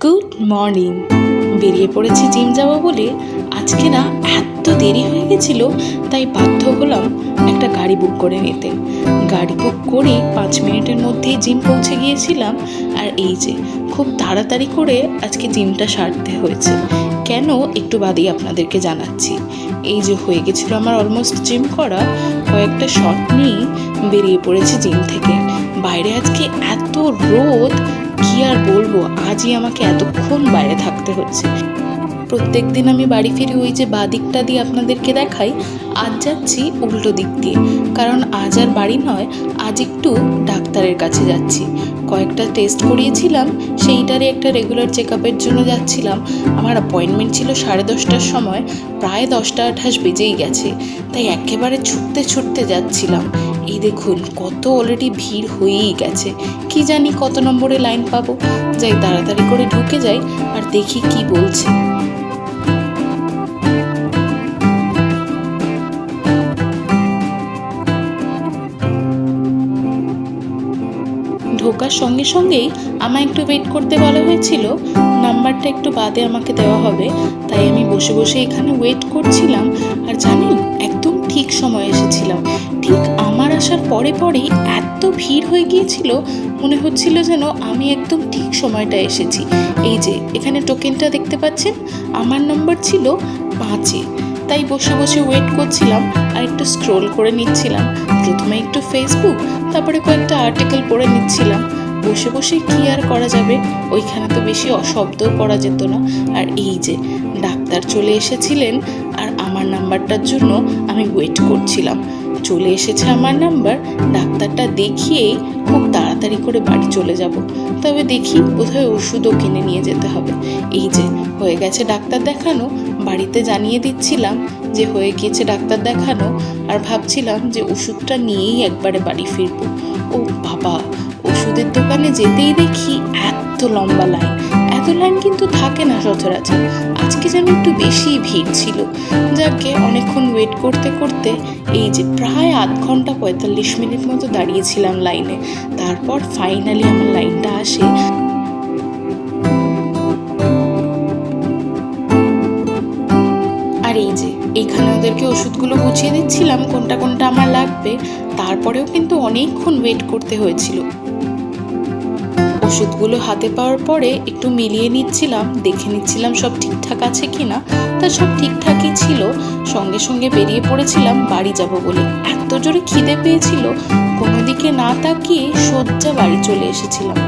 Good morning. বেরিয়ে পড়েছি gym যাব বলে। আজকে না এত দেরি হয়ে গেছিল, তাই বাধ্য হলাম একটা গাড়ি বুক করে নিতে। গাড়ি বুক করে 5 মিনিটের মধ্যেই জিম পৌঁছে গিয়েছিলাম। আর এই যে খুব তাড়াতাড়ি করে আজকে জিমটা সারতে হয়েছে। কেন একটু বাদেই আপনাদেরকে জানাচ্ছি। এই যে হয়ে গেছিলো আমার অলমোস্ট জিম করা, কয়েকটা শট নিয়ে বেরিয়ে পড়েছি জিম থেকে। বাইরে আজকে এত রোদ, কি আর বলবো, আজই আমাকে এতক্ষণ বাইরে থাকতে হচ্ছে। প্রত্যেক দিন আমি বাড়ি ফিরে ওই যে বাঁ দিকটা দিয়ে আপনাদেরকে দেখাই, আজ যাচ্ছি উল্টো দিক দিয়ে। কারণ আজ আর বাড়ি নয়, আজ একটু ডাক্তারের কাছে যাচ্ছি। কয়েকটা টেস্ট করিয়েছিলাম, সেইটারই একটা রেগুলার চেক আপের জন্য যাচ্ছিলাম। আমার অ্যাপয়েন্টমেন্ট ছিল 10:30টার সময়, প্রায় 10টা 28 বেজেই গেছে। তাই একেবারে ছুটতে ছুটতে যাচ্ছিলাম। এই দেখুন কত অলরেডি ভিড় হয়েই গেছে। কি জানি কত নম্বরে লাইন পাবো। যাই তাড়াতাড়ি করে ঢুকে যাই আর দেখি কি বলছে। ঢোকার সঙ্গে সঙ্গেই আমায় একটু ওয়েট করতে বলা হয়েছিল। নাম্বারটা একটু বাদে আমাকে দেওয়া হবে, তাই আমি বসে বসে এখানে ওয়েট করছিলাম। আর জানেন, একদম ঠিক সময় এসেছিলাম। ঠিক আমার আসার পরে পরেই এত ভিড় হয়ে গিয়েছিল, মনে হচ্ছিল যেন আমি একদম ঠিক সময়টা এসেছি। এই যে এখানে টোকেনটা দেখতে পাচ্ছেন, আমার নাম্বার ছিল 5-এ। তাই বসে বসে ওয়েট করছিলাম আর একটু স্ক্রোল করে নিচ্ছিলাম। প্রথমে একটু ফেসবুক, তারপরে কয়েকটা আর্টিকেল পড়ে নিচ্ছিলাম। বসে বসে কি আর করা যাবে, ওইখানে তো বেশি অশব্দও করা যেত না। আর এই যে ডাক্তার চলে এসেছিলেন, আর আমার নাম্বারটার জন্য আমি ওয়েট করছিলাম। চলে এসেছে আমার নাম্বার, ডাক্তারটা দেখিয়েই খুব তাড়াতাড়ি করে বাড়ি চলে যাব। তবে দেখি বোধহয় ওষুধও কিনে নিয়ে যেতে হবে। এই যে হয়ে গেছে ডাক্তার দেখানো, বাড়িতে জানিয়ে দিচ্ছিলাম যে হয়ে গিয়েছে ডাক্তার দেখানো। আর ভাবছিলাম যে ওষুধটা নিয়েই একবারে বাড়ি ফিরবো। ও বাবা, ওষুধের দোকানে যেতেই দেখি এত লম্বা লাইন। এত লাইন কিন্তু থাকে না সচরাচর, আজকে যেন একটু বেশি ভিড় ছিল। যাকে অনেকক্ষণ ওয়েট করতে করতে এই যে প্রায় 1/2 ঘন্টা 45 মিনিট মতো দাঁড়িয়েছিলাম লাইনে। তারপর ফাইনালি আমার লাইনটা আসে। আর এই যে এইখানে ওদেরকে ওষুধগুলো গুছিয়ে দিচ্ছিলাম, কোনটা কোনটা আমার লাগবে। তারপরেও কিন্তু অনেকক্ষণ ওয়েট করতে হয়েছিল। ওষুধগুলো হাতে পাওয়ার পরে একটু মিলিয়ে নিচ্ছিলাম, দেখে নিচ্ছিলাম সব ঠিকঠাক আছে কিনা। তা সব ঠিকঠাকই ছিল। সঙ্গে সঙ্গে বেরিয়ে পড়েছিলাম বাড়ি যাব বলে। এত জোরে খিদে পেয়েছিল, কোনো দিকে না তাকিয়ে সোজা বাড়ি চলে এসেছিলাম।